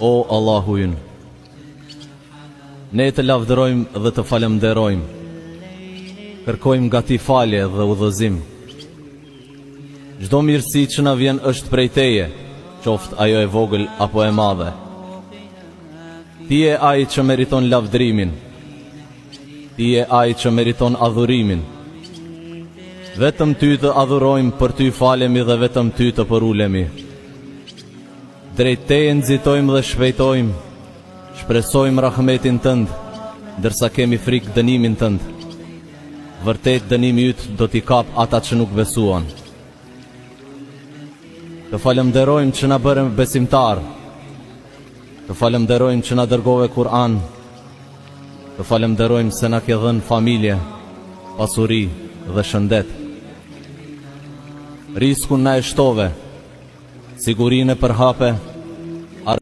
O Allahu ynë, ne të lavdërojmë dhe të falemderojmë, kërkojmë nga ti falje dhe udhëzim. Çdo mirësi që na vjen është prej teje, qoftë ajo e vogël apo e madhe. Ti je ai që meriton lavdërimin, ti je ai që meriton adhurimin. Vetëm ty të adhurojmë, për ty falemi dhe vetëm ty të përulemi. Drejt teje nxitojmë dhe shpejtojmë, shpresojmë rahmetin tënd, ndërsa kemi frikë dënimin tënd. Vërtet dënimi yt do t'i kap ata që nuk besuan. Të falemderojmë që na bërëm besimtar, të falemderojmë që na dërgove Kur'an, të falemderojmë se na ke dhënë familje, pasuri dhe shëndet. Riskun na e shtove, sigurinë e përhape,